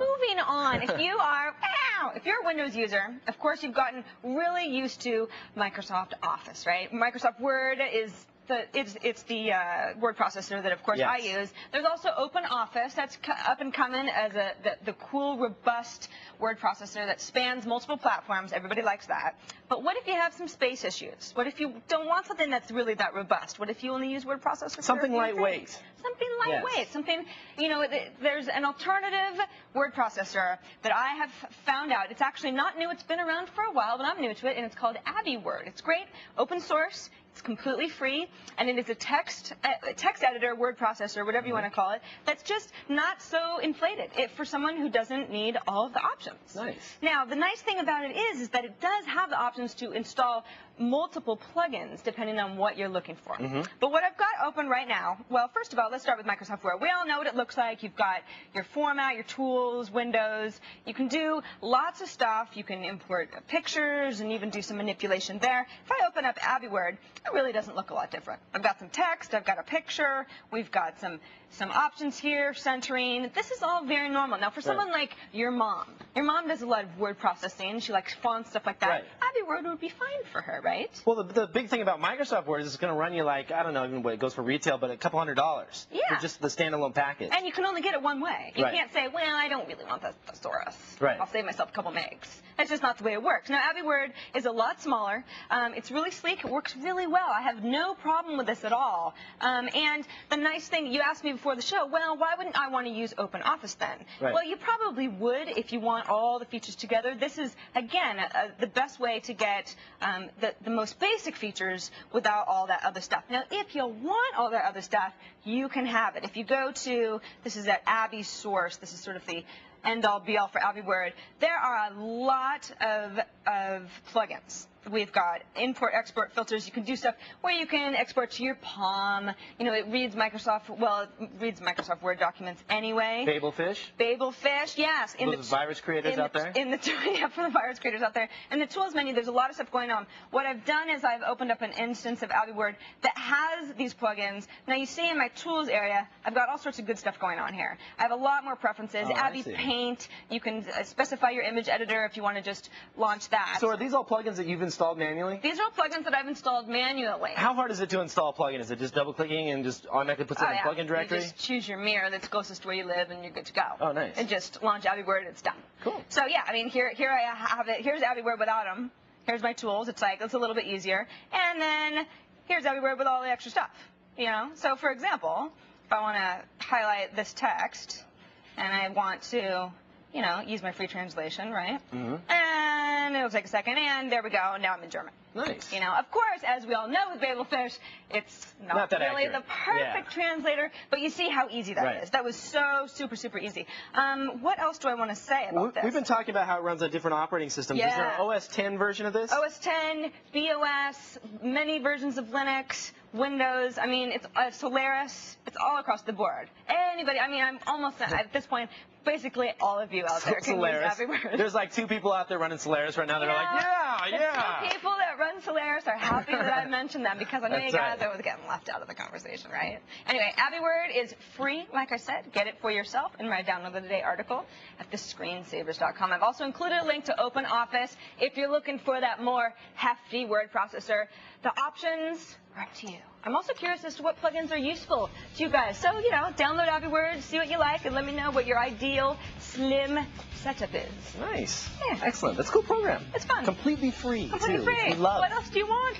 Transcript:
Moving on, if you're a Windows user, of course you've gotten really used to Microsoft Office, right? Microsoft Word is it's the word processor that, of course, I use. There's also OpenOffice that's up and coming as the cool, robust word processor that spans multiple platforms. Everybody likes that. But what if you have some space issues? What if you don't want something that's really that robust? What if you only use word processor? Something lightweight. Something lightweight. Yes. Something, you know, there's an alternative word processor that I have found out. It's actually not new. It's been around for a while, but I'm new to it, and it's called Abiword. It's great, open source. It's completely free, and it is a text editor, word processor, whatever you want to call it, that's just not so inflated for someone who doesn't need all of the options. Nice. Now, the nice thing about it is that it does have the options to install multiple plugins depending on what you're looking for. But what I've got open right now, well, first of all, let's start with Microsoft Word. We all know what it looks like. You've got your format, your tools, windows. You can do lots of stuff. You can import pictures and even do some manipulation there. If I open up Abiword, it really doesn't look a lot different. I've got some text. I've got a picture. We've got some options here, centering. This is all very normal. Now, for someone like your mom does a lot of word processing. She likes fonts, stuff like that. Abiword would be fine for her, right? Well, the big thing about Microsoft Word is it's going to run you like, I don't know even what it goes for retail, but a couple $100 for just the standalone package. And you can only get it one way. You can't say, well, I don't really want the thesaurus. I'll save myself a couple megs. That's just not the way it works. Now, Abiword is a lot smaller. It's really sleek. It works really well. I have no problem with this at all. And the nice thing, you asked me before the show, well, why wouldn't I want to use OpenOffice then? Well, you probably would if you want all the features together. This is, again, the best way to get the most basic features without all that other stuff. Now, if you want all that other stuff, you can have it. If you go to, this is at Abby Source, this is sort of the end-all, be-all for Abiword, there are a lot of plugins. We've got import, export filters. You can do stuff where you can export to your Palm. You know, it reads Microsoft Word documents anyway. Babelfish? Babelfish, yes. For those virus creators out there? For the virus creators out there. In the tools menu, there's a lot of stuff going on. What I've done is I've opened up an instance of Abiword that has these plugins. Now, you see in my tools area, I've got all sorts of good stuff going on here. I have a lot more preferences. Abby Paint, you can specify your image editor if you want to just launch that. So are these all plugins that you've installed manually? These are all plugins that I've installed manually. How hard is it to install a plugin? Is it just double-clicking and just automatically puts it in the plugin directory? You just choose your mirror that's closest to where you live, and you're good to go. Oh, nice. And just launch Abiword, it's done. Cool. So, yeah, I mean, here I have it. Here's Abiword without them. Here's my tools. It's a little bit easier. And then here's Abiword with all the extra stuff. You know? So, for example, if I want to highlight this text, and I want to, you know, use my free translation, right? And it'll take a second, and there we go. Now I'm in German. Nice. You know, of course, as we all know with Babelfish, it's not really the perfect translator, but you see how easy that is. That was so super, super easy. What else do I want to say about this? We've been talking about how it runs on different operating systems. Is there an OS 10 version of this? OS 10, BOS, many versions of Linux, Windows. I mean, it's Solaris. It's all across the board. Anybody, I mean, I'm almost, at this point, basically all of you out there can use Abiword. There's like 2 people out there running Solaris right now that are like, yeah. The 2 people that run Solaris are happy that I mentioned them because I know you guys are getting left out of the conversation, right? Anyway, Abiword is free, like I said. Get it for yourself in my Download of the Day article at thescreensavers.com. I've also included a link to OpenOffice if you're looking for that more hefty word processor. The options are up to you. I'm also curious as to what plugins are useful to you guys. So, you know, download Abiword, see what you like, and let me know what your ideal slim setup is. Nice. Yeah. Excellent. That's a cool program. It's fun. Completely free, Completely too. free. We love. What else do you want?